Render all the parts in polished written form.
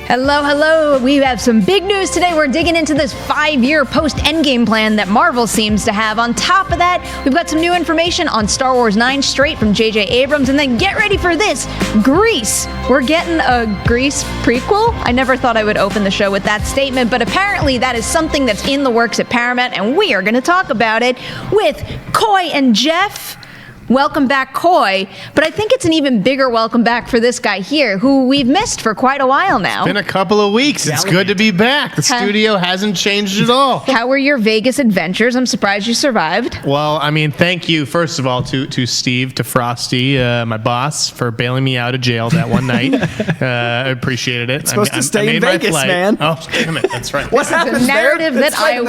Hello. We have some big news today. We're digging into this 5-year post-Endgame plan that Marvel seems to have. On top of that, we've got some new information on Star Wars 9 straight from J.J. Abrams. And then get ready for this, Grease. We're getting a Grease prequel. I never thought I would open the show with that statement, but apparently that is something that's in the works at Paramount, and we are going to talk about it with Coy and Jeff. Welcome back, Coy. But I think it's an even bigger welcome back for this guy here, who we've missed for quite a while now. It's been a couple of weeks. It's good to be back. The studio hasn't changed at all. How were your Vegas adventures? I'm surprised you survived. Well, I mean, thank you, first of all, to Steve, to Frosty, my boss, for bailing me out of jail that one night. I appreciated it. It's supposed to stay in Vegas, man. Oh, damn it. That's right. What's happened the narrative there? that I would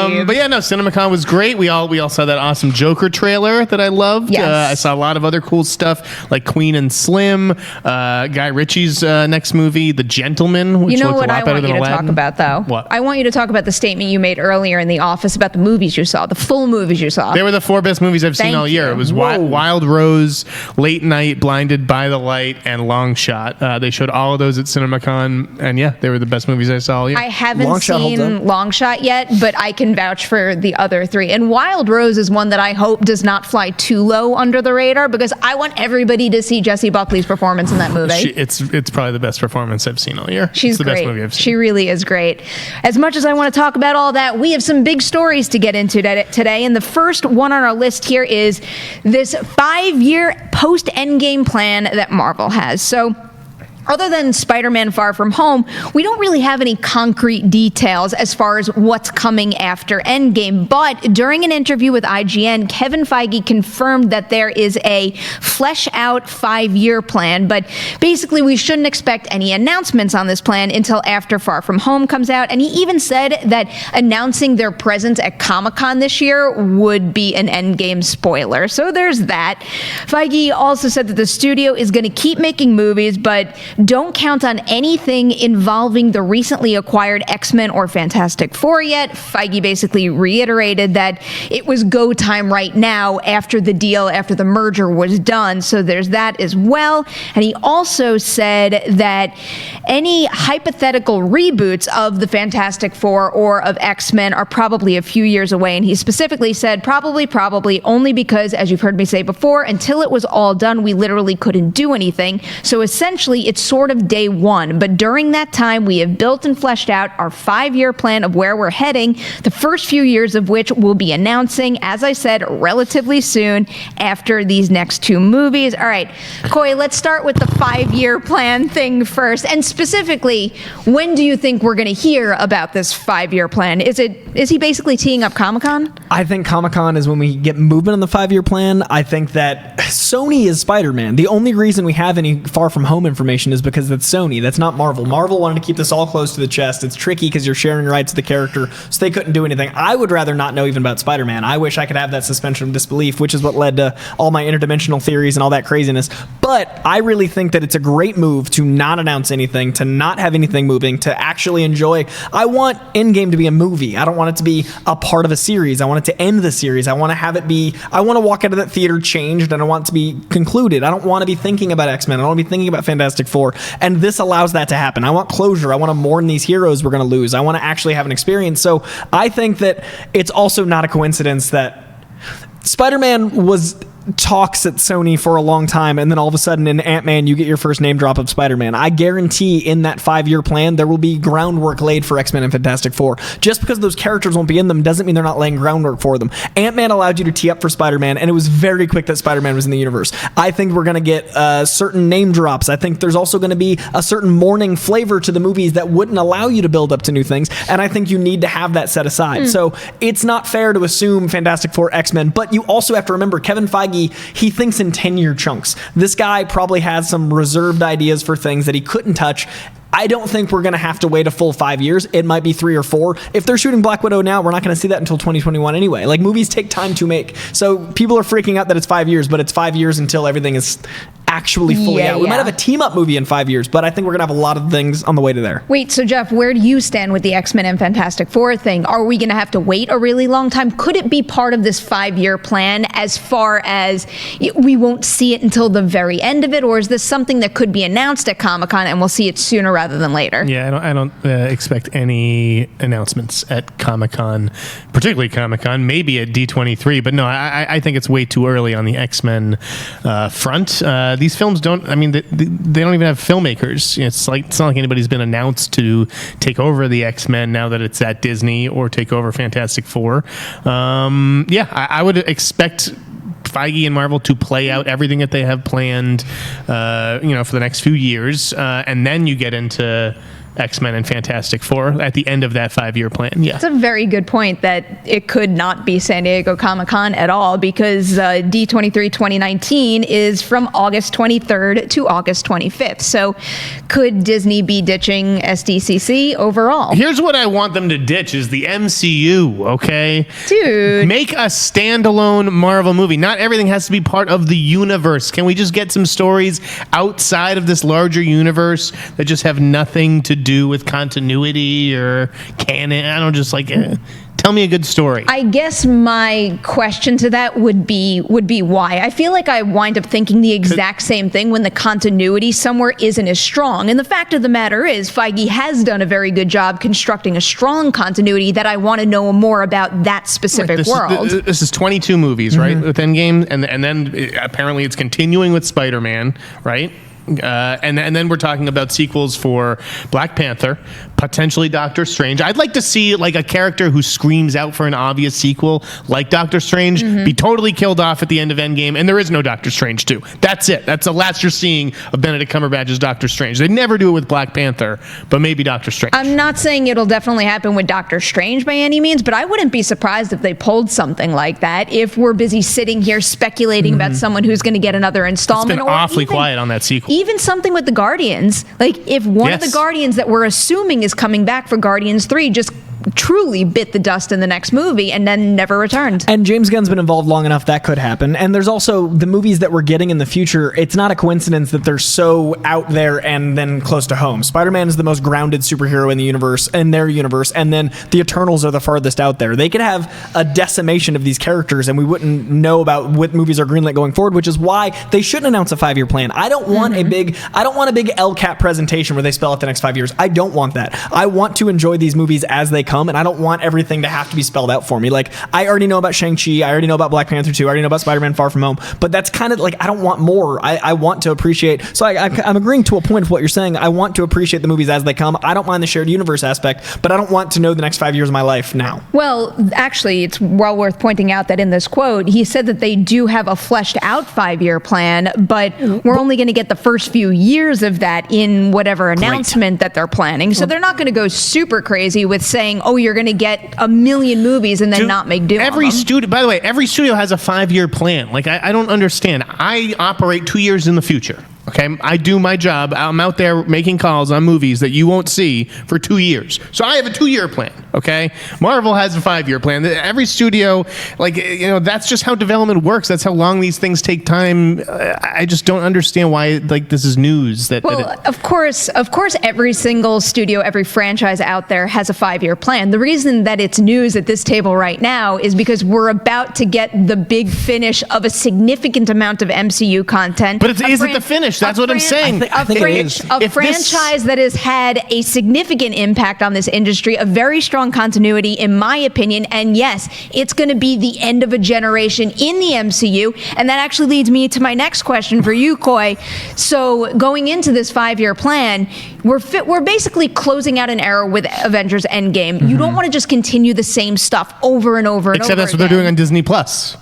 believe. But yeah, no, CinemaCon was great. We all saw that awesome Joker trailer that I loved. Yes. I saw a lot of other cool stuff like Queen and Slim, Guy Ritchie's next movie, The Gentleman, which looked a lot better than Aladdin. You know what I want you to talk about, though? What? I want you to talk about the statement you made earlier in the office about the movies you saw, the full movies you saw. They were the 4 best movies I've seen all year. you. It was Wild Rose, Late Night, Blinded by the Light, and Long Shot. They showed all of those at CinemaCon, and yeah, they were the best movies I saw all year. I haven't seen Long Shot yet, but I can vouch for the other 3. And Wild Rose is one that I hope does not fly too low under the radar, because I want everybody to see Jessie Buckley's performance in that movie. It's probably the best performance I've seen all year. She's it's the great. best movie I've seen. She really is great. As much as I want to talk about all that, we have some big stories to get into today. And the first one on our list here is this 5-year post-Endgame plan that Marvel has. So, other than Spider-Man Far From Home, we don't really have any concrete details as far as what's coming after Endgame. But during an interview with IGN, Kevin Feige confirmed that there is a flesh-out 5-year plan. But basically, we shouldn't expect any announcements on this plan until after Far From Home comes out. And he even said that announcing their presence at ComicCon this year would be an Endgame spoiler. So there's that. Feige also said that the studio is going to keep making movies, but don't count on anything involving the recently acquired X-Men or Fantastic Four yet. Feige basically reiterated that it was go time right now after the merger was done. So there's that as well. And he also said that any hypothetical reboots of the Fantastic Four or of X-Men are probably a few years away. And he specifically said probably, only because, as you've heard me say before, until it was all done, we literally couldn't do anything. So essentially, it's sort of day one, but during that time, we have built and fleshed out our 5-year plan of where we're heading, the first few years of which we'll be announcing, as I said, relatively soon after these next 2 movies. All right, Coy, let's start with the 5-year plan thing first, and specifically, when do you think we're going to hear about this 5-year plan? Is he basically teeing up Comic-Con? I think Comic-Con is when we get movement on the 5-year plan. I think that Sony is Spider-Man. The only reason we have any Far From Home information is because that's Sony. That's not Marvel. Marvel wanted to keep this all close to the chest. It's tricky because you're sharing rights to the character, so they couldn't do anything. I would rather not know even about Spider-Man. I wish I could have that suspension of disbelief, which is what led to all my interdimensional theories and all that craziness. But I really think that it's a great move to not announce anything, to not have anything moving, to actually enjoy. I want Endgame to be a movie. I don't want it to be a part of a series. I want it to end the series. I want to have it be, I want to walk out of that theater changed, and I want it to be concluded. I don't want to be thinking about X-Men. I don't want to be thinking about Fantastic Four. And this allows that to happen. I want closure. I want to mourn these heroes we're going to lose. I want to actually have an experience. So I think that it's also not a coincidence that Spider-Man was talks at Sony for a long time, and then all of a sudden in Ant-Man you get your first name drop of Spider-Man. I guarantee in that 5-year plan there will be groundwork laid for X-Men and Fantastic Four. Just because those characters won't be in them doesn't mean they're not laying groundwork for them. Ant-Man allowed you to tee up for Spider-Man, and it was very quick that Spider-Man was in the universe. I think we're going to get certain name drops. I think there's also going to be a certain mourning flavor to the movies that wouldn't allow you to build up to new things, and I think you need to have that set aside. So it's not fair to assume Fantastic Four, X-Men, but you also have to remember Kevin Feige, he thinks in 10-year chunks. This guy probably has some reserved ideas for things that he couldn't touch. I don't think we're going to have to wait a full 5 years. It might be 3 or 4. If they're shooting Black Widow now, we're not going to see that until 2021 anyway. Like, movies take time to make. So people are freaking out that it's 5 years, but it's 5 years until everything is actually fully out. We might have a team-up movie in 5 years, but I think we're going to have a lot of things on the way to there. Wait, so Jeff, where do you stand with the X-Men and Fantastic Four thing? Are we going to have to wait a really long time? Could it be part of this 5-year plan as far as we won't see it until the very end of it? Or is this something that could be announced at Comic-Con and we'll see it sooner rather than later? Yeah, I don't expect any announcements at Comic-Con, particularly Comic-Con, maybe at D23, but no, I think it's way too early on the X-Men front. These films they don't even have filmmakers. It's not like anybody's been announced to take over the X-Men now that it's at Disney or take over Fantastic Four. I would expect Feige and Marvel to play out everything that they have planned, for the next few years, and then you get into X-Men and Fantastic Four at the end of that 5-year plan. Yeah, it's a very good point that it could not be San Diego Comic-Con at all, because D23 2019 is from August 23rd to August 25th. So could Disney be ditching SDCC overall? Here's what I want them to ditch is the MCU, okay? Dude. Make a standalone Marvel movie. Not everything has to be part of the universe. Can we just get some stories outside of this larger universe that just have nothing to do with continuity or canon? I don't tell me a good story. I guess my question to that would be why. I feel like I wind up thinking the exact same thing when the continuity somewhere isn't as strong. And the fact of the matter is, Feige has done a very good job constructing a strong continuity that I want to know more about that specific world. This is 22 movies, right? With Endgame, and then apparently it's continuing with Spider-Man, right? And then we're talking about sequels for Black Panther, potentially Doctor Strange. I'd like to see a character who screams out for an obvious sequel, like Doctor Strange, be totally killed off at the end of Endgame, and there is no Doctor Strange 2. That's it. That's the last you're seeing of Benedict Cumberbatch's Doctor Strange. They never do it with Black Panther, but maybe Doctor Strange. I'm not saying it'll definitely happen with Doctor Strange by any means, but I wouldn't be surprised if they pulled something like that if we're busy sitting here speculating about someone who's going to get another installment. It's been awfully quiet on that sequel. Even something with the Guardians, if one of the Guardians that we're assuming is coming back for Guardians 3 just truly bit the dust in the next movie and then never returned. And James Gunn's been involved long enough that could happen. And there's also the movies that we're getting in the future. It's not a coincidence that they're so out there and then close to home. Spider-Man is the most grounded superhero in the universe, in their universe, and then the Eternals are the farthest out there. They could have a decimation of these characters and we wouldn't know about what movies are greenlit going forward, which is why they shouldn't announce a 5-year plan. I don't want a big LCAP presentation where they spell out the next 5 years. I don't want that. I want to enjoy these movies as they come, and I don't want everything to have to be spelled out for me. I already know about Shang-Chi, I already know about Black Panther 2, I already know about Spider-Man Far From Home, but that's kind of I don't want more. I want to appreciate, so I'm agreeing to a point of what you're saying. I want to appreciate the movies as they come. I don't mind the shared universe aspect, but I don't want to know the next 5 years of my life now. Well, actually, it's well worth pointing out that in this quote, he said that they do have a fleshed out 5-year plan, but we're only going to get the first few years of that in whatever announcement that they're planning. So they're not going to go super crazy with saying, oh, you're going to get a million movies and then not make do. Every studio, by the way, every studio has a 5-year plan. I don't understand. I operate 2 years in the future. Okay, I do my job. I'm out there making calls on movies that you won't see for 2 years. So I have a 2-year plan. Okay, Marvel has a 5-year plan. Every studio, that's just how development works. That's how long these things take time. I just don't understand why this is news. Of course, every single studio, every franchise out there has a 5-year plan. The reason that it's news at this table right now is because we're about to get the big finish of a significant amount of MCU content. But is it the finish? That's what I'm saying. I think it is. A franchise that has had a significant impact on this industry, a very strong continuity, in my opinion. And yes, it's going to be the end of a generation in the MCU. And that actually leads me to my next question for you, Coy. So going into this 5-year plan, we're basically closing out an era with Avengers Endgame. You don't want to just continue the same stuff over and over and over. Except that's what they're doing on Disney Plus.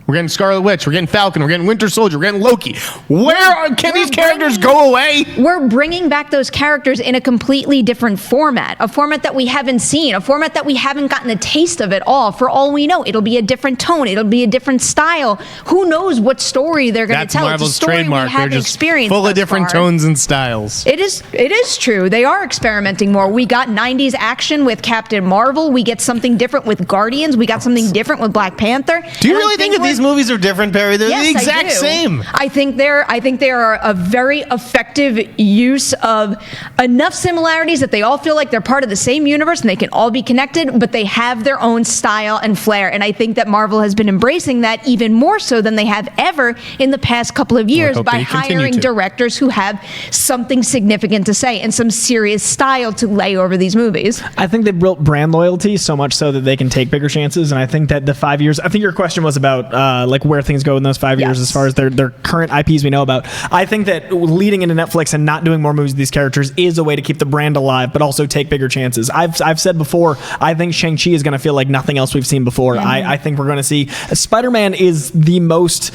We're getting Scarlet Witch, we're getting Falcon, we're getting Winter Soldier, we're getting Loki. Can these characters go away? We're bringing back those characters in a completely different format, a format that we haven't seen, a format that we haven't gotten a taste of at all. For all we know, it'll be a different tone, it'll be a different style. Who knows what story they're going to tell? Marvel's it's a story trademark. We haven't they're just experienced full of different far. Tones and styles. It is true. They are experimenting more. We got 90s action with Captain Marvel. We get something different with Guardians. We got something different with Black Panther. Do you really think that these these movies are different, Perry. They're Yes, the I exact do. same. I think they are a very effective use of enough similarities that they all feel like they're part of the same universe and they can all be connected, but they have their own style and flair. And I think that Marvel has been embracing that even more so than they have ever in the past couple of years hope by they continue hiring to. directors who have something significant to say and some serious style to lay over these movies. I think they built brand loyalty so much so that they can take bigger chances. And I think that the 5 years, I think your question was about like where things go in those 5 years Yes. as far as their current IPs we know about. I think that leading into Netflix and not doing more movies with these characters is a way to keep the brand alive, but also take bigger chances. I've said before, I think Shang-Chi is going to feel like nothing else we've seen before. I think we're going to see Spider-Man is the most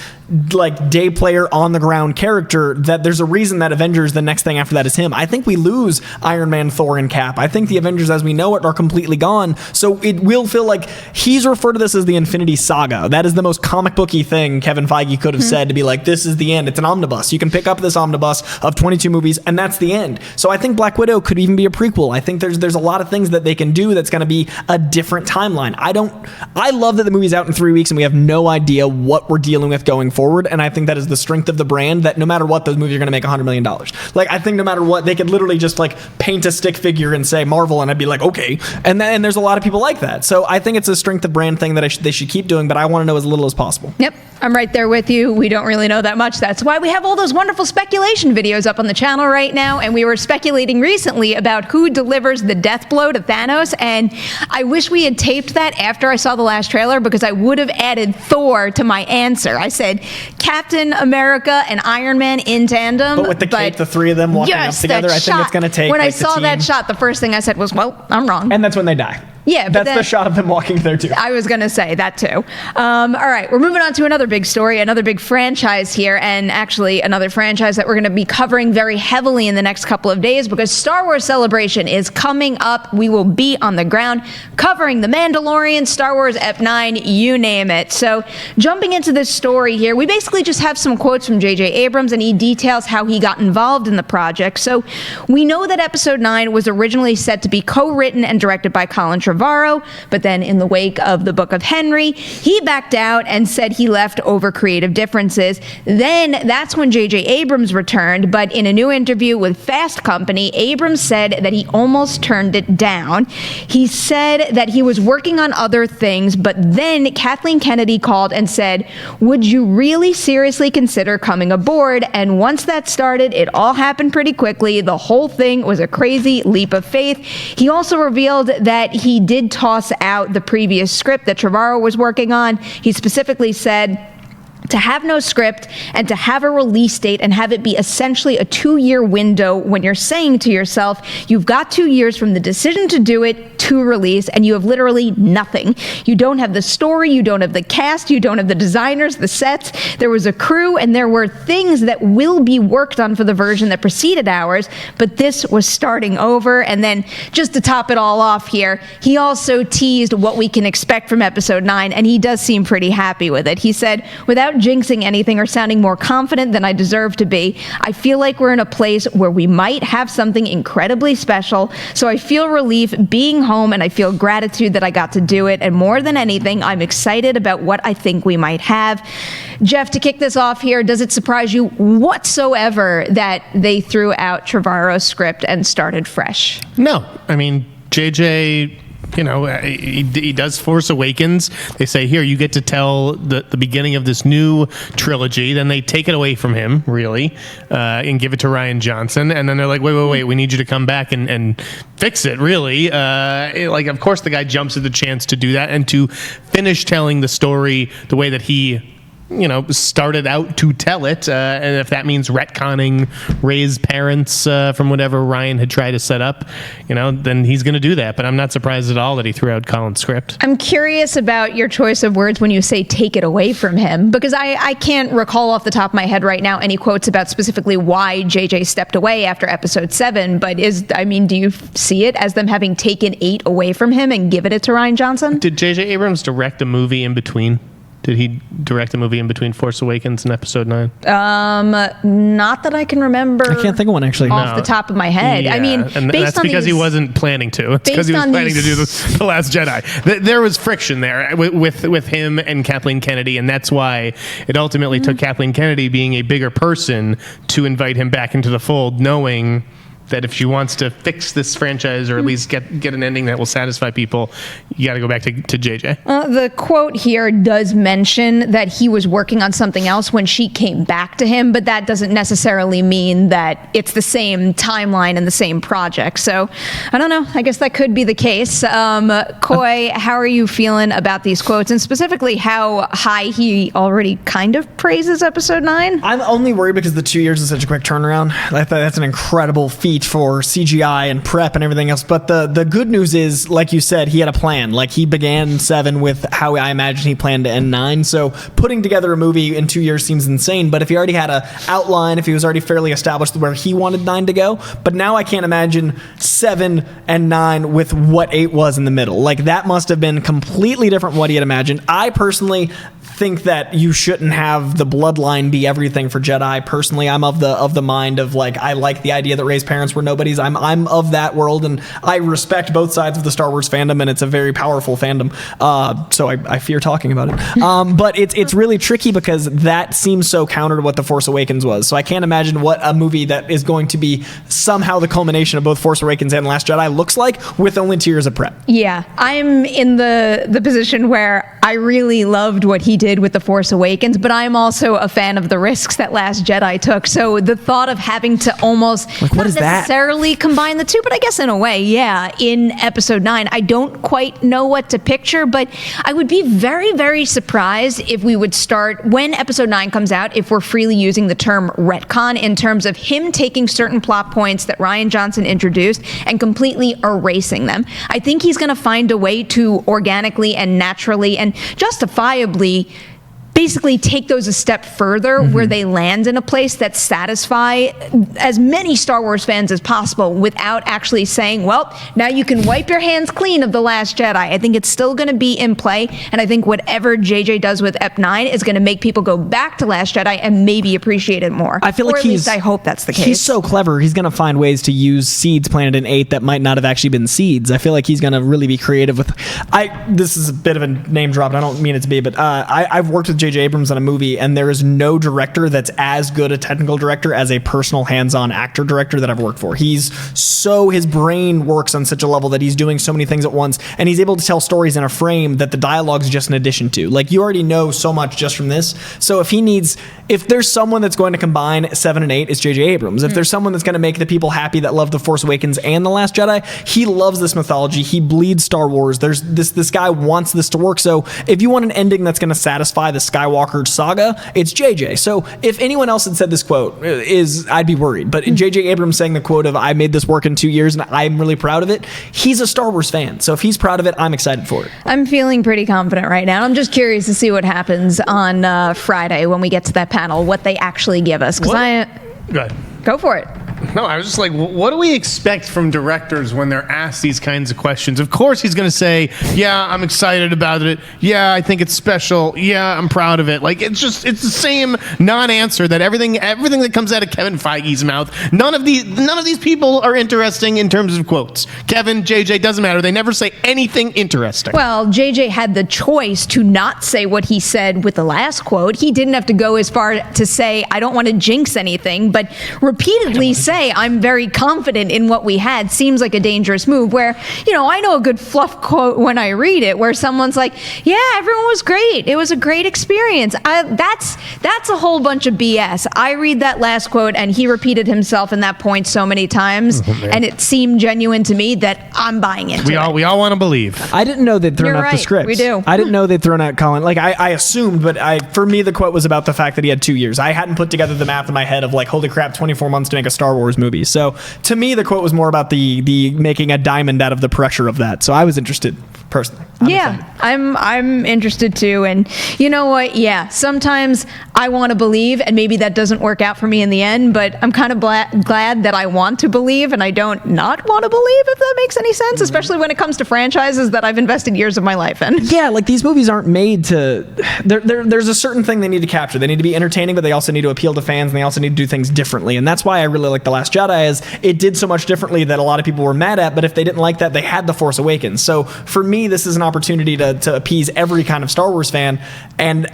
like day player on the ground character that there's a reason that Avengers, the next thing after that is him. I think we lose Iron Man, Thor, and Cap. I think the Avengers as we know it are completely gone. So it will feel like he's referred to this as the Infinity Saga. That is the most comic booky thing Kevin Feige could have said, to be like, this is the end. It's an omnibus. You can pick up this omnibus of 22 movies and that's the end. So I think Black Widow could even be a prequel. I think there's a lot of things that they can do that's going to be a different timeline. I love that the movie's out in 3 weeks and we have no idea what we're dealing with going forward. And I think that is the strength of the brand, that no matter what, those movies are going to make $100 million. Like, I think no matter what, they could literally just like paint a stick figure and say Marvel, and I'd be like, okay. And there's a lot of people like that. So I think it's a strength of brand thing that they should keep doing, but I want to know as little as possible. Yep, I'm right there with you. We don't really know that much. That's why we have all those wonderful speculation videos up on the channel right now. And we were speculating recently about who delivers the death blow to Thanos. And I wish we had taped that after I saw the last trailer, because I would have added Thor to my answer. I said Captain America and Iron Man in tandem. But with the cape, the three of them walking up together, I think it's going to take. When I like, saw that shot, the first thing I said was, well, I'm wrong. And that's when they die. Yeah, but that's the shot of them walking there too. I was going to say that too. All right, we're moving on to another big story, another big franchise here, and actually another franchise that we're going to be covering very heavily in the next couple of days, because Star Wars Celebration is coming up. We will be on the ground covering The Mandalorian, Star Wars Ep9, you name it. So jumping into this story here, we basically just have some quotes from J.J. Abrams, and he details how he got involved in the project. So we know that Episode 9 was originally set to be co-written and directed by Colin Trevorrow, but then in the wake of the Book of Henry, he backed out and said he left over creative differences. Then that's when J.J. Abrams returned, but in a new interview with Fast Company, Abrams said that he almost turned it down. He said that he was working on other things, but then Kathleen Kennedy called and said, would you really seriously consider coming aboard? And once that started, it all happened pretty quickly. The whole thing was a crazy leap of faith. He also revealed that he did toss out the previous script that Trevorrow was working on. He specifically said, to have no script and to have a release date and have it be essentially a 2-year window when you're saying to yourself, you've got 2 years from the decision to do it to release, and you have literally nothing. You don't have the story, you don't have the cast, you don't have the designers, the sets. There was a crew, and there were things that will be worked on for the version that preceded ours, but this was starting over. And then just to top it all off here, he also teased what we can expect from Episode 9, and he does seem pretty happy with it. He said, without jinxing anything or sounding more confident than I deserve to be, I feel like we're in a place where we might have something incredibly special. So I feel relief being home, and I feel gratitude that I got to do it. And more than anything, I'm excited about what I think we might have. Jeff, to kick this off here, does it surprise you whatsoever that they threw out Trevorrow's script and started fresh? No. I mean, JJ, you know, he does Force Awakens. They say, here, you get to tell the beginning of this new trilogy. Then they take it away from him, really, and give it to Rian Johnson. And then they're like, wait, we need you to come back and fix it, really. Like, of course, the guy jumps at the chance to do that and to finish telling the story the way that he, you know, started out to tell it, and if that means retconning Rey's parents from whatever Ryan had tried to set up, you know, then he's going to do that. But I'm not surprised at all that he threw out Colin's script. I'm curious about your choice of words when you say take it away from him, because I can't recall off the top of my head right now any quotes about specifically why JJ stepped away after Episode 7, but do you see it as them having taken 8 away from him and given it to Rian Johnson? Did JJ Abrams direct a movie in between? Did he direct a movie in between Force Awakens and Episode 9? Not that I can remember. I can't think of one actually. Off the top of my head. I mean, and based that's on because he wasn't planning to. It's because he was planning to do the Last Jedi. There was friction there with him and Kathleen Kennedy, and that's why it ultimately took Kathleen Kennedy being a bigger person to invite him back into the fold, knowing that if she wants to fix this franchise or at least get an ending that will satisfy people, you got to go back to JJ. The quote here does mention that he was working on something else when she came back to him, but that doesn't necessarily mean that it's the same timeline and the same project. So I don't know. I guess that could be the case. Coy, how are you feeling about these quotes, and specifically how high he already kind of praises Episode 9? I'm only worried because the 2 years is such a quick turnaround. That's an incredible feat for CGI and prep and everything else. But the good news is, like you said, he had a plan. Like, he began 7 with how I imagine he planned to end 9. So putting together a movie in 2 years seems insane. But if he already had an outline, if he was already fairly established where he wanted 9 to go, but now I can't imagine 7 and 9 with what 8 was in the middle. Like, that must have been completely different from what he had imagined. I personally think that you shouldn't have the bloodline be everything for Jedi. Personally, I'm of the mind of, like, I like the idea that Rey's parents were nobodies. I'm of that world, and I respect both sides of the Star Wars fandom, and it's a very powerful fandom. So I fear talking about it. But it's really tricky because that seems so counter to what The Force Awakens was. So I can't imagine what a movie that is going to be somehow the culmination of both Force Awakens and Last Jedi looks like with only 2 years of prep. Yeah, I'm in the position where I really loved what he did with The Force Awakens, but I'm also a fan of the risks that Last Jedi took. So the thought of having to almost not necessarily combine the two, but I guess in a way, yeah, in Episode 9, I don't quite know what to picture, but I would be very, very surprised if we would start, when Episode 9 comes out, if we're freely using the term retcon in terms of him taking certain plot points that Rian Johnson introduced and completely erasing them. I think he's going to find a way to organically and naturally and justifiably basically take those a step further where they land in a place that satisfy as many Star Wars fans as possible without actually saying, well, now you can wipe your hands clean of The Last Jedi. I think it's still going to be in play, and I think whatever JJ does with Ep 9 is going to make people go back to Last Jedi and maybe appreciate it more. I feel like at least I hope that's the case. He's so clever. He's going to find ways to use seeds planted in 8 that might not have actually been seeds. I feel like he's going to really be creative with... This is a bit of a name drop, and I don't mean it to be, but I've worked with J.J. Abrams on a movie, and there is no director that's as good a technical director as a personal hands-on actor director that I've worked for. His brain works on such a level that he's doing so many things at once, and he's able to tell stories in a frame that the dialogue's just an addition to. Like, you already know so much just from this. So if there's someone that's going to combine 7 and 8, it's J.J. Abrams. If there's someone that's going to make the people happy that love The Force Awakens and The Last Jedi, he loves this mythology. He bleeds Star Wars. There's this guy wants this to work. So if you want an ending that's going to satisfy the Skywalker saga, it's JJ. So if anyone else had said this quote, I'd be worried. But JJ Abrams saying the quote of, I made this work in 2 years and I'm really proud of it, he's a Star Wars fan. So if he's proud of it, I'm excited for it. I'm feeling pretty confident right now. I'm just curious to see what happens on Friday when we get to that panel, what they actually give us. Go ahead. Go for it. No, I was just like, what do we expect from directors when they're asked these kinds of questions? Of course he's going to say, yeah, I'm excited about it. Yeah, I think it's special. Yeah, I'm proud of it. Like, it's the same non-answer that everything that comes out of Kevin Feige's mouth. None of these people are interesting in terms of quotes. Kevin, JJ, doesn't matter. They never say anything interesting. Well, JJ had the choice to not say what he said with the last quote. He didn't have to go as far to say, I don't want to jinx anything, but repeatedly say, I'm very confident in what we had, seems like a dangerous move where, I know a good fluff quote when I read it where someone's like, yeah, everyone was great. It was a great experience. That's a whole bunch of BS. I read that last quote and he repeated himself in that point so many times and it seemed genuine to me that I'm buying into it. We all want to believe. I didn't know they'd thrown You're out right. the scripts. We do. I didn't know they'd thrown out Colin. Like, I assumed, but for me, the quote was about the fact that he had 2 years. I hadn't put together the math in my head of, like, holy crap, 24 months to make a Star Wars Wars movies. So to me, the quote was more about the making a diamond out of the pressure of that. So I was interested personally. I'm interested too. And you know what? Yeah, sometimes I want to believe, and maybe that doesn't work out for me in the end, but I'm kind of glad that I want to believe and I don't not want to believe, if that makes any sense, especially when it comes to franchises that I've invested years of my life in. Yeah, like these movies aren't made to... There's a certain thing they need to capture. They need to be entertaining, but they also need to appeal to fans, and they also need to do things differently. And that's why I really like The Last Jedi, is it did so much differently that a lot of people were mad at, but if they didn't like that, they had The Force Awakens. So for me, this is an opportunity to appease every kind of Star Wars fan, and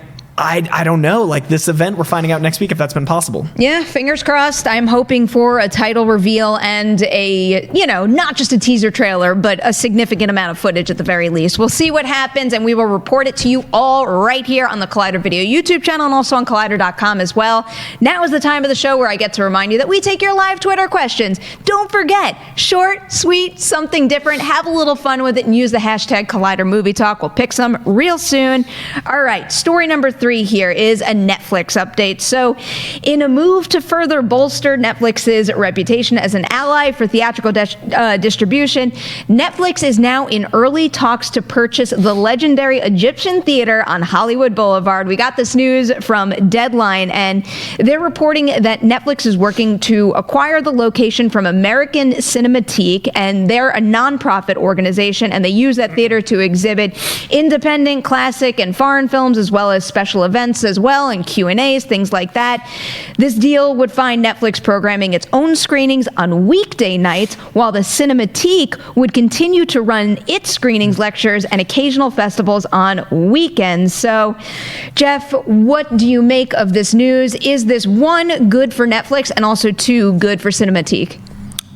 I don't know, like this event, we're finding out next week if that's been possible. Yeah, fingers crossed. I'm hoping for a title reveal and a, not just a teaser trailer, but a significant amount of footage at the very least. We'll see what happens, and we will report it to you all right here on the Collider Video YouTube channel and also on Collider.com as well. Now is the time of the show where I get to remind you that we take your live Twitter questions. Don't forget, short, sweet, something different. Have a little fun with it and use the hashtag Collider Movie Talk. We'll pick some real soon. All right, story number 3 here is a Netflix update. So, in a move to further bolster Netflix's reputation as an ally for theatrical distribution, Netflix is now in early talks to purchase the legendary Egyptian Theater on Hollywood Boulevard. We got this news from Deadline, and they're reporting that Netflix is working to acquire the location from American Cinematique, and they're a nonprofit organization, and they use that theater to exhibit independent, classic, and foreign films, as well as special events as well, and Q&As, things like that. This deal would find Netflix programming its own screenings on weekday nights, while the Cinematique would continue to run its screenings, lectures, and occasional festivals on weekends. So, Jeff, what do you make of this news? Is this, 1, good for Netflix, and also 2, good for Cinematique?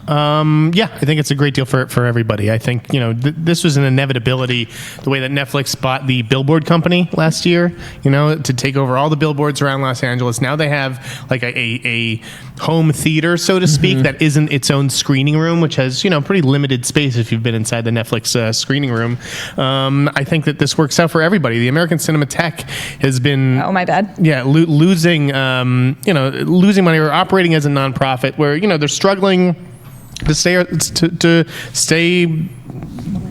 Yeah, I think it's a great deal for everybody. I think, this was an inevitability, the way that Netflix bought the billboard company last year, to take over all the billboards around Los Angeles. Now they have like a home theater, so to speak, that isn't its own screening room, which has, pretty limited space if you've been inside the Netflix screening room. I think that this works out for everybody. The American Cinematheque has been... Oh, my bad. Yeah, losing money, or operating as a nonprofit where, they're struggling to stay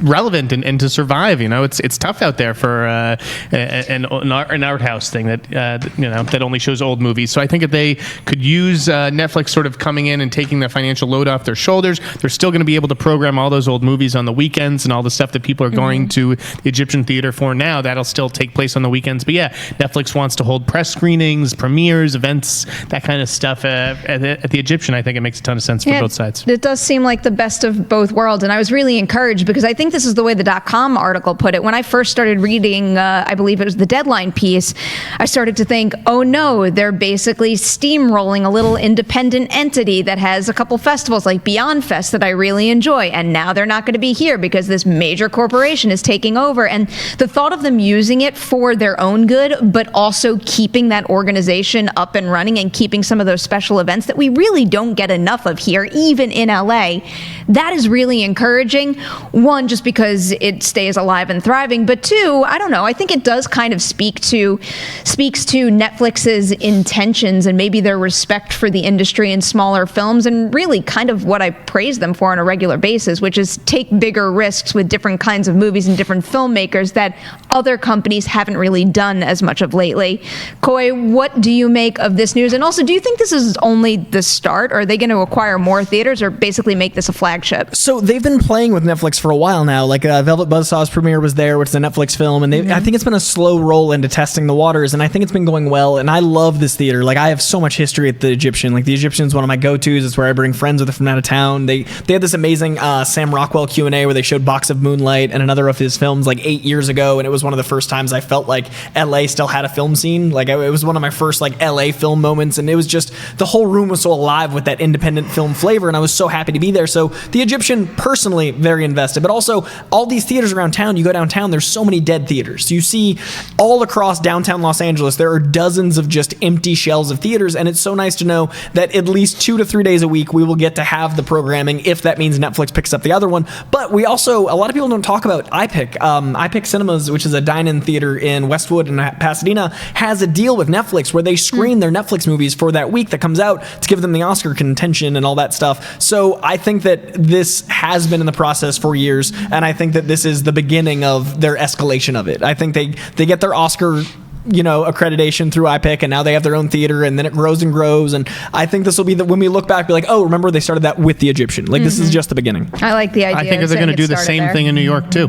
relevant and to survive. It's tough out there for an art house thing that only shows old movies. So I think if they could use Netflix sort of coming in and taking the financial load off their shoulders, they're still going to be able to program all those old movies on the weekends, and all the stuff that people are going to the Egyptian Theater for now, that'll still take place on the weekends. But yeah, Netflix wants to hold press screenings, premieres, events, that kind of stuff at the Egyptian. I think it makes a ton of sense for both sides. It does seem like the best of both worlds, and I was really encouraged because I think this is the way the .com article put it. When I first started reading, I believe it was the Deadline piece, I started to think, oh no, they're basically steamrolling a little independent entity that has a couple festivals like Beyond Fest that I really enjoy, and now they're not going to be here because this major corporation is taking over. And the thought of them using it for their own good, but also keeping that organization up and running and keeping some of those special events that we really don't get enough of here, even in LA, that is really encouraging. 1, just because it stays alive and thriving, but 2, I don't know, I think it does kind of speaks to Netflix's intentions and maybe their respect for the industry and smaller films, and really kind of what I praise them for on a regular basis, which is take bigger risks with different kinds of movies and different filmmakers that other companies haven't really done as much of lately. Coy, what do you make of this news? And also, do you think this is only the start? Or are they going to acquire more theaters or basically make this a flagship? So they've been playing with Netflix for a while now. Like Velvet Buzzsaw's premiere was there, which is a Netflix film, and I think it's been a slow roll into testing the waters, and I think it's been going well. And I love this theater. Like, I have so much history at the Egyptian. Like, the Egyptian's one of my go-tos. It's where I bring friends with it from out of town. They had this amazing Sam Rockwell Q&A where they showed Box of Moonlight and another of his films like 8 years ago, and it was one of the first times I felt like LA still had a film scene. Like, it was one of my first like LA film moments, and it was just, the whole room was so alive with that independent film flavor, and I was so happy to be there. So the Egyptian, personally very invested, but also also all these theaters around town. You go downtown, there's so many dead theaters. You see all across downtown Los Angeles, there are dozens of just empty shells of theaters, and it's so nice to know that at least 2 to 3 days a week we will get to have the programming, if that means Netflix picks up the other one. But we also, a lot of people don't talk about iPic. iPic Cinemas, which is a dine-in theater in Westwood and Pasadena, has a deal with Netflix where they screen their Netflix movies for that week that comes out to give them the Oscar contention and all that stuff. So I think that this has been in the process for years, and I think that this is the beginning of their escalation of it. I think they get their Oscar accreditation through iPic, and now they have their own theater, and then it grows and grows. And I think this will be when we look back, be like, oh, remember they started that with the Egyptian. Like, this is just the beginning. I like the idea. I think they're going to do the same thing in New York too.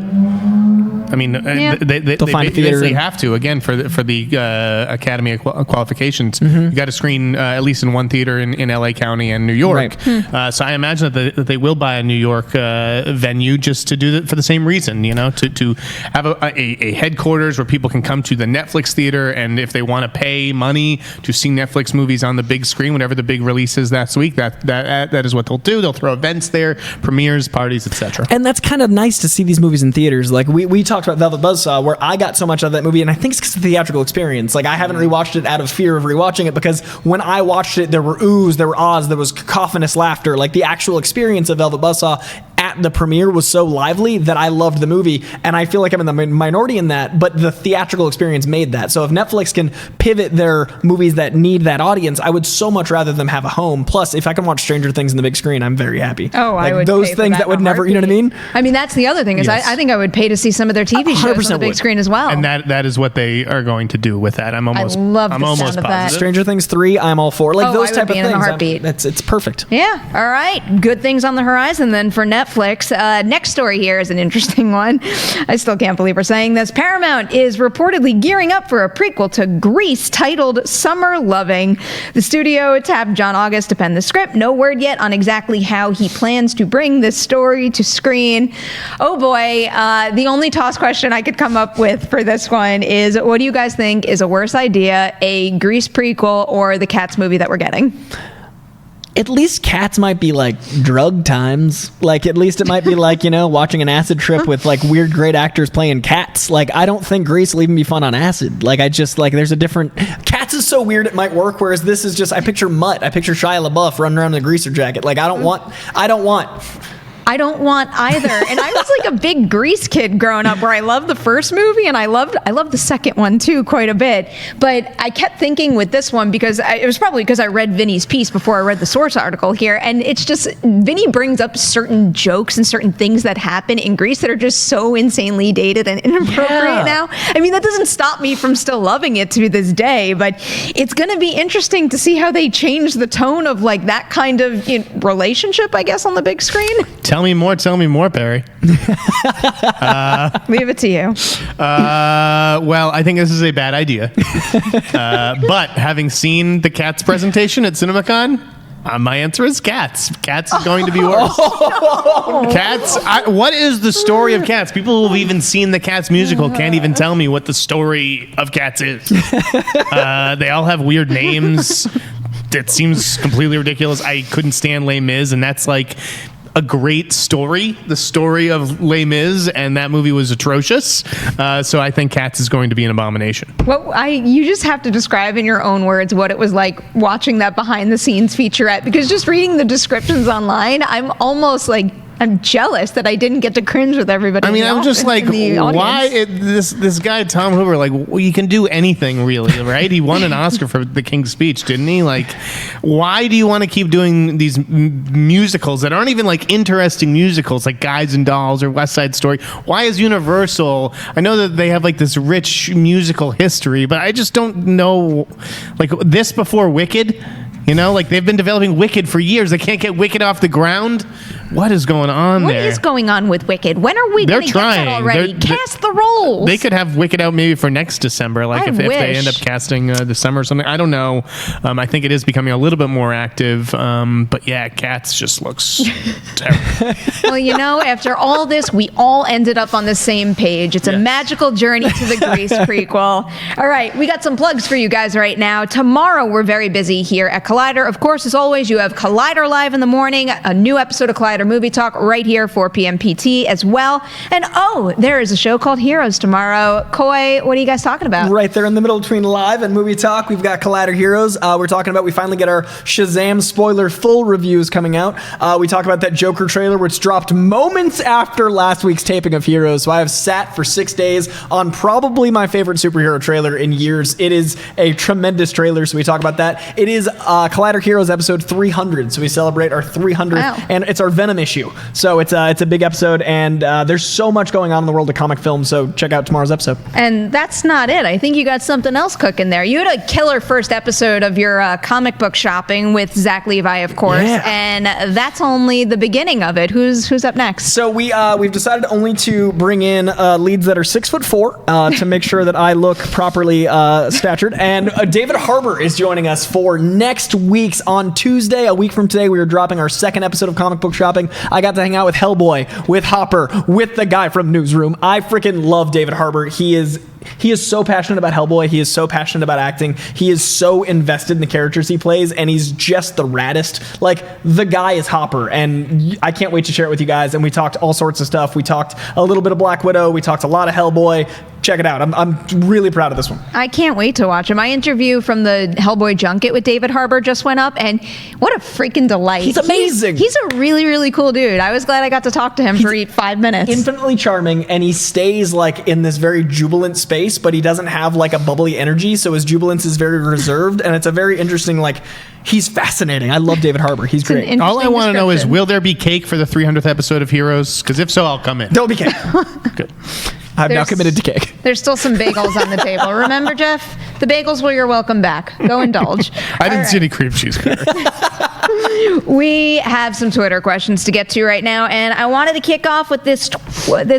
I mean, they find a theater. They have to, again, for the Academy of qualifications. You got to screen at least in one theater in LA County and New York. Right. So I imagine that they will buy a New York venue just to do that for the same reason, to have a headquarters where people can come to the Netflix theater, and if they want to pay money to see Netflix movies on the big screen, whatever the big release is that week, that is what they'll do. They'll throw events there, premieres, parties, etc. And that's kind of nice to see these movies in theaters. Like we talked about Velvet Buzzsaw, where I got so much out of that movie, and I think it's because of the theatrical experience. Like, I haven't rewatched it out of fear of rewatching it, because when I watched it, there were oohs, there were ahs, there was cacophonous laughter. Like, the actual experience of Velvet Buzzsaw at the premiere was so lively that I loved the movie, and I feel like I'm in the minority in that, but the theatrical experience made that. So if Netflix can pivot their movies that need that audience, I would so much rather them have a home. Plus, if I can watch Stranger Things in the big screen, I'm very happy. Oh, like, I would those pay things for that would never, you know what I mean? I mean, that's the other thing is Yes. I think I would pay to see some of their TV shows on the big screen as well. And that is what they are going to do with that. I'm almost sound of positive. that. Stranger Things 3, I'm all for. Like, those I would type be of in a things. heartbeat. It's perfect. Yeah. All right. Good things on the horizon then for Netflix. Next story here is an interesting one. I still can't believe we're saying this. Paramount is reportedly gearing up for a prequel to Grease titled Summer Loving. The studio tapped John August to pen the script. No word yet on exactly how he plans to bring this story to screen. Oh boy. The only toss question I could come up with for this one is, what do you guys think is a worse idea, a Grease prequel or the Cats movie that we're getting? At least Cats might be like drug times. Like, at least it might be like, watching an acid trip with like weird great actors playing cats. Like, I don't think Grease will even be fun on acid. Like, I just, like, there's a different... Cats is so weird it might work, whereas this is just, I picture Mutt. I picture Shia LaBeouf running around in a greaser jacket. Like, I don't want... I don't want either. And I was like a big Grease kid growing up, where I loved the first movie and I loved the second one too quite a bit. But I kept thinking with this one, because it was probably because I read Vinny's piece before I read the source article here, and it's just, Vinny brings up certain jokes and certain things that happen in Grease that are just so insanely dated and inappropriate now. I mean, that doesn't stop me from still loving it to this day, but it's going to be interesting to see how they change the tone of like that kind of relationship, I guess, on the big screen. Tell me more, Perry. Leave it to you. Well, I think this is a bad idea. But having seen the Cats presentation at CinemaCon, my answer is Cats. Cats is going to be worse. Cats. What is the story of Cats? People who've even seen the Cats musical can't even tell me what the story of Cats is. They all have weird names. It seems completely ridiculous. I couldn't stand Les Mis, and that's like a great story, the story of Les Mis, and that movie was atrocious. So I think Cats is going to be an abomination. Well, you just have to describe in your own words what it was like watching that behind the scenes featurette, because just reading the descriptions online, I'm almost like, I'm jealous that I didn't get to cringe with everybody. I mean, I'm just like, why this guy Tom Hoover? Like, well, you can do anything, really, right? He won an Oscar for The King's Speech, didn't he? Like, why do you want to keep doing these musicals that aren't even like interesting musicals, like Guys and Dolls or West Side Story? Why is Universal? I know that they have like this rich musical history, but I just don't know, like, this before Wicked. Like, they've been developing Wicked for years. They can't get Wicked off the ground. What is going on there? What is going on with Wicked? When are we going to get that already? Cast the roles. They could have Wicked out maybe for next December, like if they end up casting December or something. I don't know. I think it is becoming a little bit more active. But yeah, Cats just looks terrible. Well, after all this, we all ended up on the same page. It's a magical journey to the Grease prequel. All right, we got some plugs for you guys right now. Tomorrow, we're very busy here at Collider. Of course, as always, you have Collider Live in the morning, a new episode of Collider Collider Movie Talk right here, 4 p.m. PT as well. And there is a show called Heroes tomorrow. Coy, what are you guys talking about? Right there in the middle between live and movie talk, we've got Collider Heroes. We're talking about, we finally get our Shazam spoiler full reviews coming out. We talk about that Joker trailer, which dropped moments after last week's taping of Heroes. So I have sat for 6 days on probably my favorite superhero trailer in years. It is a tremendous trailer, so we talk about that. It is Collider Heroes episode 300, so we celebrate our 300th, and it's our Venom issue. So it's a big episode, and there's so much going on in the world of comic films, so check out tomorrow's episode. And that's not it. I think you got something else cooking there. You had a killer first episode of your comic book shopping with Zach Levi, of course, and that's only the beginning of it. Who's up next? So we've decided only to bring in leads that are 6'4" to make sure that I look properly statured. And David Harbour is joining us for next week's on Tuesday. A week from today, we are dropping our second episode of Comic Book Shopping. I got to hang out with Hellboy, with Hopper, with the guy from Newsroom. I freaking love David Harbour. He is so passionate about Hellboy. He is so passionate about acting. He is so invested in the characters he plays, and he's just the raddest. Like, the guy is Hopper, and I can't wait to share it with you guys. And we talked all sorts of stuff. We talked a little bit of Black Widow. We talked a lot of Hellboy. Check it out. I'm really proud of this one. I can't wait to watch him. My interview from the Hellboy junket with David Harbour just went up, and what a freaking delight. He's amazing. He's a really, really cool dude. I was glad I got to talk to him for 5 minutes. Infinitely charming, and he stays like in this very jubilant space, but he doesn't have like a bubbly energy, so his jubilance is very reserved, and it's a very interesting, like, he's fascinating. I love David Harbour. He's great. All I want to know is, will there be cake for the 300th episode of Heroes? Because if so, I'll come in. There'll be cake. Good. I'm now committed to cake. There's still some bagels on the table. Remember, Jeff? The bagels were your welcome back. Go indulge. I didn't see any cream cheese. We have some Twitter questions to get to right now, and I wanted to kick off with this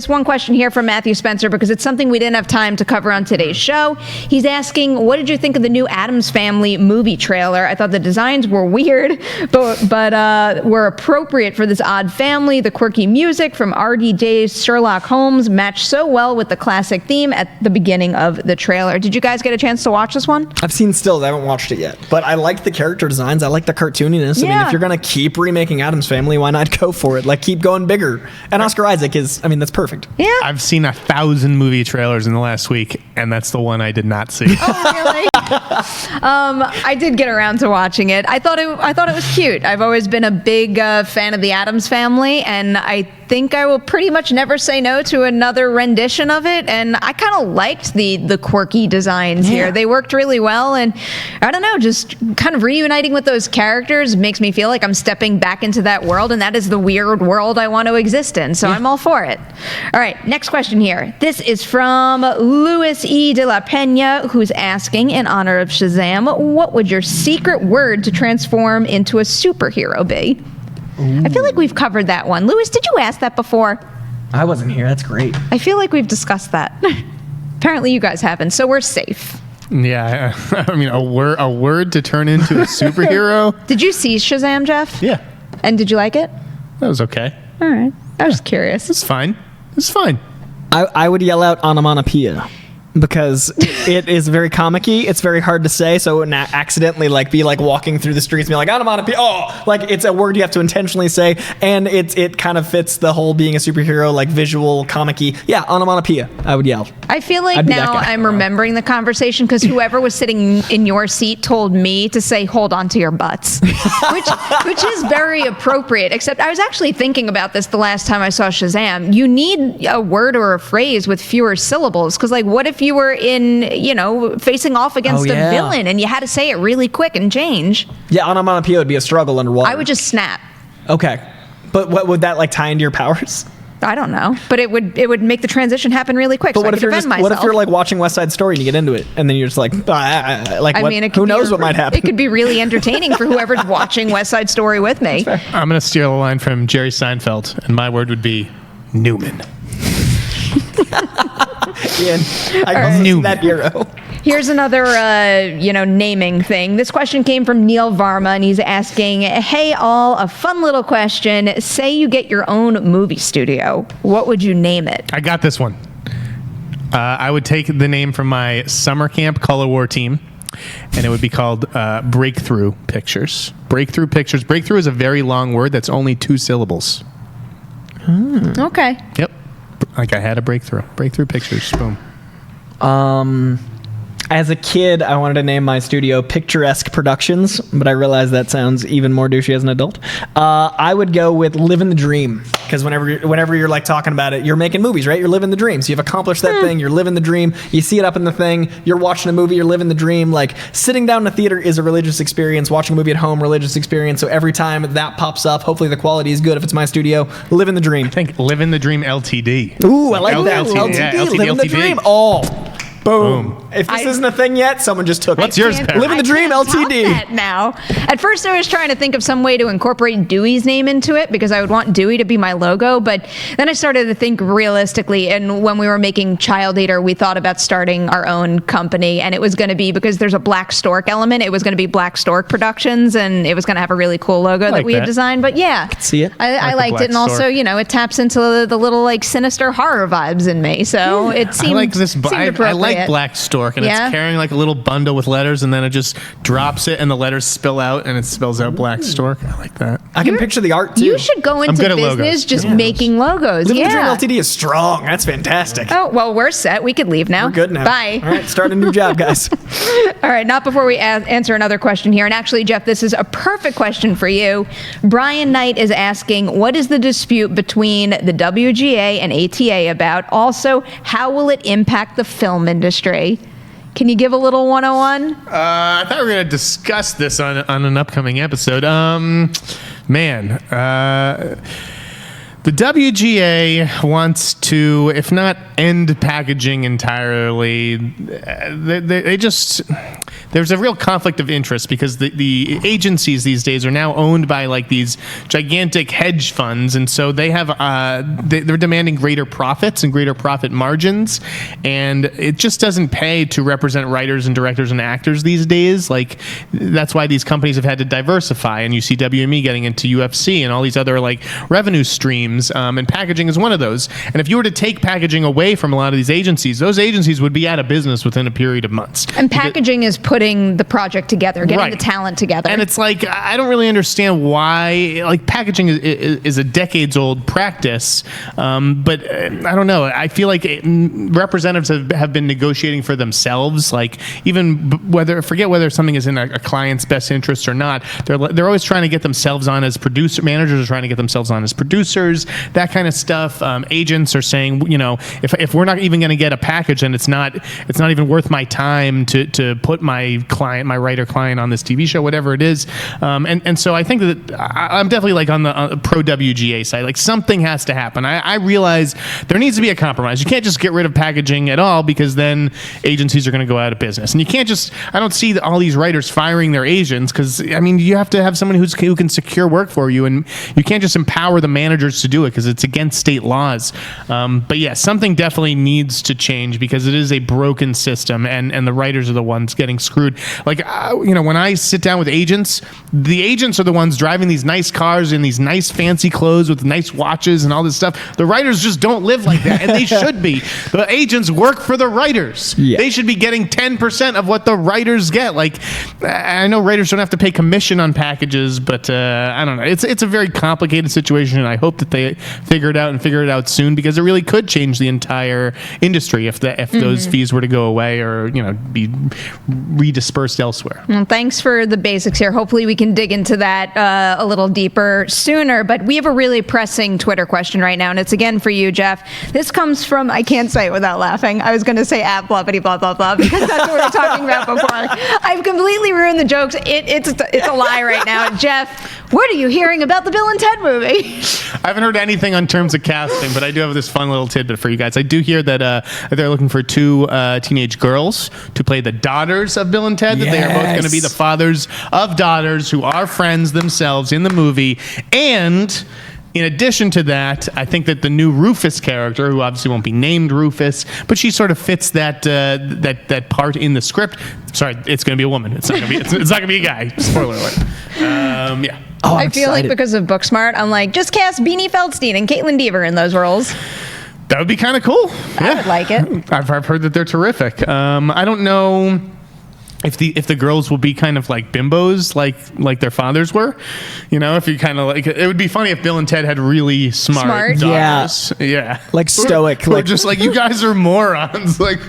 one question here from Matthew Spencer because it's something we didn't have time to cover on today's show. He's asking, what did you think of the new Addams Family movie trailer? I thought the designs were weird, but were appropriate for this odd family. The quirky music from RDJ's Sherlock Holmes matched so well with the classic theme at the beginning of the trailer. Did you guys get a chance to watch this one? I've seen stills. I haven't watched it yet, but I liked the character designs. I like the cartooniness. I mean, if you're going to keep remaking Addams Family, why not go for it? Like, keep going bigger. And Oscar Isaac is, I mean, that's perfect. Yeah. I've seen 1,000 movie trailers in the last week, and that's the one I did not see. Oh, really? I did get around to watching it. I thought it was cute. I've always been a big fan of the Addams Family, and I think I will pretty much never say no to another rendition of it. And I kind of liked the quirky designs here. They worked really well, and I don't know, just kind of reuniting with those characters makes me feel like I'm stepping back into that world, and that is the weird world I want to exist in. So I'm all for it. All right, next question here. This is from Luis E. de la Pena, who's asking, in honor of Shazam, what would your secret word to transform into a superhero be? Ooh. I feel like we've covered that one. Louis, did you ask that before? I wasn't here. That's great. I feel like we've discussed that. Apparently you guys haven't, so we're safe. Yeah, I mean, a word to turn into a superhero. Did you see Shazam, Jeff? Yeah. And did you like it? That was okay. All right. I was curious. It's fine. It's fine. I would yell out onomatopoeia because it is very comic-y. It's very hard to say, so it would not accidentally be walking through the streets and be like, onomatopoeia. Oh, it's a word you have to intentionally say, and it kind of fits the whole being a superhero, visual, comic-y. Yeah, onomatopoeia, I would yell. I feel like now I'm remembering the conversation because whoever was sitting in your seat told me to say, hold on to your butts, which is very appropriate, except I was actually thinking about this the last time I saw Shazam. You need a word or a phrase with fewer syllables, because what if you were in, facing off against a villain and you had to say it really quick and change? Yeah, onomatopoeia would be a struggle underwater. I would just snap. Okay. But what would that tie into your powers? I don't know, but it would make the transition happen really quick. But so what if you're watching West Side Story and you get into it and then you're just who knows what might happen? It could be really entertaining for whoever's watching West Side Story with me. I'm going to steal a line from Jerry Seinfeld, and my word would be Newman. Ian, I knew that hero. Here's another, naming thing. This question came from Neil Varma, and he's asking, hey, all, a fun little question. Say you get your own movie studio. What would you name it? I got this one. I would take the name from my summer camp color war team, and it would be called Breakthrough Pictures. Breakthrough Pictures. Breakthrough is a very long word that's only 2 syllables. Okay. Yep. Like I had a breakthrough. Breakthrough Pictures. Boom. As a kid, I wanted to name my studio Picturesque Productions, but I realized that sounds even more douchey as an adult. I would go with Living the Dream, because whenever you're like talking about it, you're making movies, right? You're living the dream. So you've accomplished that thing. You're living the dream. You see it up in the thing. You're watching a movie. You're living the dream. Like sitting down in a theater is a religious experience. Watching a movie at home, religious experience. So every time that pops up, hopefully the quality is good. If it's my studio, Living the Dream. I think Living the Dream LTD. Ooh, I like that. LTD. Yeah, LTD, Living the LTD. Dream. Oh. Boom. If this isn't a thing yet, someone just took it. What's yours, Perri? Living the Dream I can't top LTD. that now. At first, I was trying to think of some way to incorporate Dewey's name into it because I would want Dewey to be my logo. But then I started to think realistically. And when we were making Child Eater, we thought about starting our own company. And it was going to be, because there's a Black Stork element, it was going to be Black Stork Productions. And it was going to have a really cool logo that we had designed. But yeah, see it. I liked it. And also, it taps into the little like sinister horror vibes in me. So it seemed, I like this. seemed I appropriate. like Black Stork, and it's carrying like a little bundle with letters, and then it just drops it, and the letters spill out, and it spells out Black Stork. I like that. I can picture the art too. You should go into good at business logos. just making logos. Living the Dream Yeah. LTD is strong. That's fantastic. Oh, well, we're set. We could leave now. We're good now. Bye. All right, start a new job, guys. All right, not before we answer another question here. And actually, Jeff, this is a perfect question for you. Brian Knight is asking, what is the dispute between the WGA and ATA about? Also, how will it impact the film industry? Can you give a little 101? I thought we were going to discuss this on an upcoming episode. The WGA wants to, if not end packaging entirely, there's a real conflict of interest because the agencies these days are now owned by like these gigantic hedge funds, and so they have they're demanding greater profits and greater profit margins, and it just doesn't pay to represent writers and directors and actors these days. Like that's why these companies have had to diversify, and you see WME getting into UFC and all these other like revenue streams. And packaging is one of those. And if you were to take packaging away from a lot of these agencies, those agencies would be out of business within a period of months. And packaging is putting the project together, getting the talent together. And it's like, I don't really understand why, like packaging is a decades-old practice, but I don't know. I feel like representatives have been negotiating for themselves, like even forget whether something is in a client's best interest or not. They're always trying to get themselves on as producer. Managers are trying to get themselves on as producers, that kind of stuff. Agents are saying, if we're not even going to get a package, then it's not even worth my time to put my client, my writer client on this TV show, whatever it is. And so I think that I'm definitely like on the pro WGA side. Like something has to happen. I realize there needs to be a compromise. You can't just get rid of packaging at all because then agencies are going to go out of business. And you can't I don't see all these writers firing their agents because, you have to have someone who can secure work for you, and you can't just empower the managers to do it because it's against state laws. But yeah, something definitely needs to change because it is a broken system, and the writers are the ones getting screwed. Like, when I sit down with agents, the agents are the ones driving these nice cars in these nice fancy clothes with nice watches and all this stuff. The writers just don't live like that, and they should be. The agents work for the writers. Yeah. They should be getting 10% of what the writers get. Like, I know writers don't have to pay commission on packages, but I don't know. It's a very complicated situation, and I hope that they figure it out soon because it really could change the entire industry if those fees were to go away or be redispersed elsewhere. Well, thanks for the basics here. Hopefully we can dig into that a little deeper sooner, but we have a really pressing Twitter question right now, and it's again for you, Jeff. This comes from, I can't say it without laughing. I was going to say at blah blah blah blah because that's what we were talking about before. I've completely ruined the jokes. It's a lie right now. Jeff, what are you hearing about the Bill and Ted movie? I haven't heard anything on terms of casting, but I do have this fun little tidbit for you guys. I do hear that they're looking for two teenage girls to play the daughters of Bill and Ted, that they are both going to be the fathers of daughters who are friends themselves in the movie. And in addition to that, I think that the new Rufus character, who obviously won't be named Rufus, but she sort of fits that part in the script. Sorry, it's going to be a woman. It's not going to be a guy. Spoiler alert. Yeah. Oh, I feel like because of Booksmart, I'm like, just cast Beanie Feldstein and Caitlin Dever in those roles. That would be kind of cool. I would like it. I've heard that they're terrific. I don't know if the girls will be kind of like bimbos, like their fathers were, if you kind of like, it would be funny if Bill and Ted had really smart daughters. Yeah. Like stoic. Or just like, you guys are morons. Like,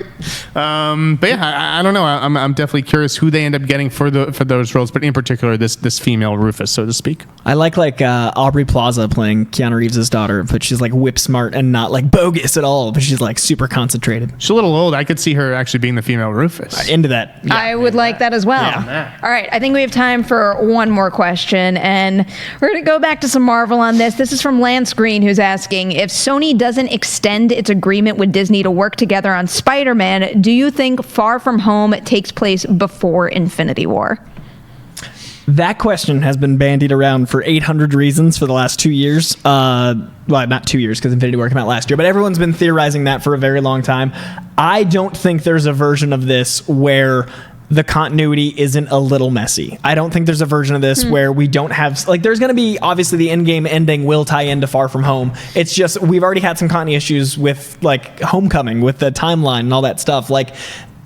but yeah, I don't know. I'm definitely curious who they end up getting for those roles, but in particular, this female Rufus, so to speak. I like Aubrey Plaza playing Keanu Reeves' daughter, but she's like whip smart and not like bogus at all, but she's like super concentrated. She's a little old. I could see her actually being the female Rufus. Into that. Yeah. I would like that as well. Yeah. All right, I think we have time for one more question, and we're going to go back to some Marvel on this. This is from Lance Green, who's asking, if Sony doesn't extend its agreement with Disney to work together on Spider-Man, do you think Far From Home takes place before Infinity War? That question has been bandied around for 800 reasons for the last 2 years. Well, not 2 years because Infinity War came out last year, but everyone's been theorizing that for a very long time. I don't think there's a version of this where the continuity isn't a little messy. I don't think there's a version of this where we don't have, like, there's going to be, obviously the Endgame ending will tie into Far From Home. It's just, we've already had some continuity issues with, like, Homecoming, with the timeline and all that stuff. Like,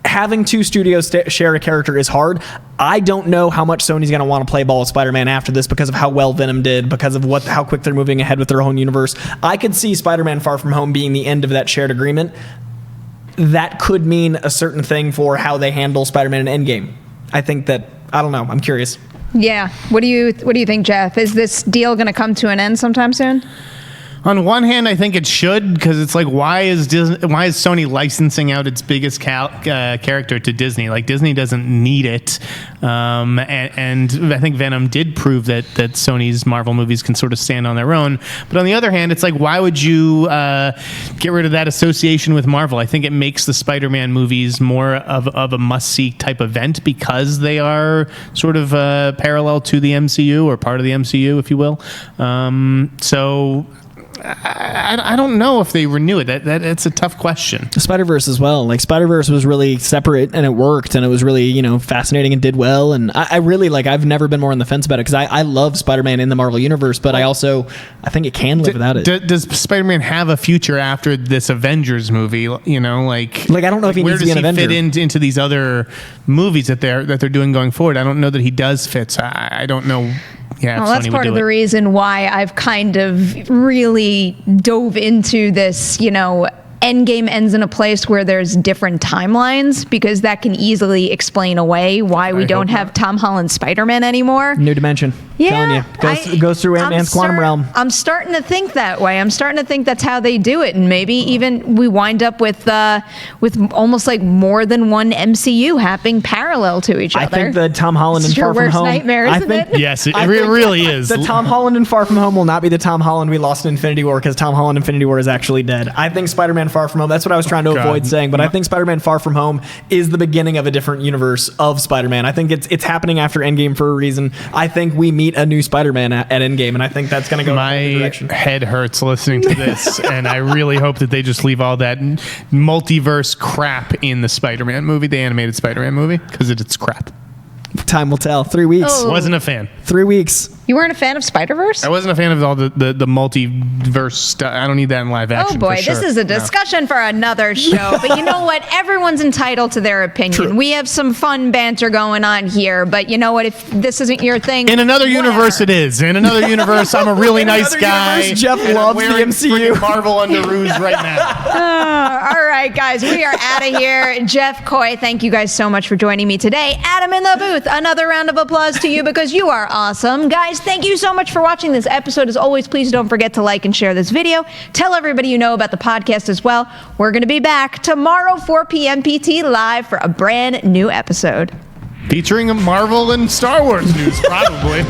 having two studios share a character is hard. I don't know how much Sony's going to want to play ball with Spider-Man after this because of how well Venom did, because of how quick they're moving ahead with their own universe. I could see Spider-Man Far From Home being the end of that shared agreement. That could mean a certain thing for how they handle Spider-Man in Endgame. I think that, I don't know. I'm curious. Yeah. What do you think, Jeff? Is this deal going to come to an end sometime soon? On one hand, I think it should, because it's like, why is Sony licensing out its biggest character to Disney? Like, Disney doesn't need it, and I think Venom did prove that Sony's Marvel movies can sort of stand on their own. But on the other hand, it's like, why would you get rid of that association with Marvel? I think it makes the Spider-Man movies more of a must-see type event because they are sort of parallel to the MCU, or part of the MCU, if you will. So I don't know if they renew it. That's a tough question. Spider-Verse as well. Like, Spider-Verse was really separate and it worked, and it was really, fascinating and did well. And I really, like, I've never been more on the fence about it because I love Spider-Man in the Marvel Universe, but I think it can live without it. Does Spider-Man have a future after this Avengers movie? Like I don't know if he needs to be an Avenger. Where does he fit into these other movies that they're doing going forward? I don't know that he does fit. So I don't know. Yeah, well, that's part of the reason why I've kind of really dove into this, Endgame ends in a place where there's different timelines, because that can easily explain away why we don't have Tom Holland Spider-Man anymore. New dimension. Yeah. Goes through Ant-Man's quantum realm. I'm starting to think that way. I'm starting to think that's how they do it. And maybe even we wind up with almost like more than one MCU happening parallel to each other. I think the Tom Holland and Far From Home. Nightmare, isn't it? Yes, it really is. The Tom Holland and Far From Home will not be the Tom Holland we lost in Infinity War, because Tom Holland Infinity War is actually dead. I think Spider-Man Far From Home, that's what I was trying to avoid saying, but I think Spider-Man Far From Home is the beginning of a different universe of Spider-Man. I think it's happening after Endgame for a reason. I think we meet a new Spider-Man at Endgame, and I think that's going to go in a direction. My head hurts listening to this, and I really hope that they just leave all that multiverse crap in the Spider-Man movie, the animated Spider-Man movie, because it's crap. Time will tell. 3 weeks. Oh. Wasn't a fan. 3 weeks. You weren't a fan of Spider-Verse? I wasn't a fan of all the multiverse stuff. I don't need that in live action. Oh boy, for sure. This is a discussion for another show. But you know what? Everyone's entitled to their opinion. True. We have some fun banter going on here. But you know what? If this isn't your thing, in another universe, it is. In another universe, I'm a really nice guy. Universe, Jeff loves the MCU. Marvel underoos right now. All right, guys, we are out of here. Jeff, Coy, thank you guys so much for joining me today. Adam in the booth, another round of applause to you because you are awesome. Guys, thank you so much for watching this episode. As always, please don't forget to like and share this video. Tell everybody you know about the podcast as well. We're going to be back tomorrow, 4 p.m. PT live for a brand new episode. Featuring Marvel and Star Wars news, probably.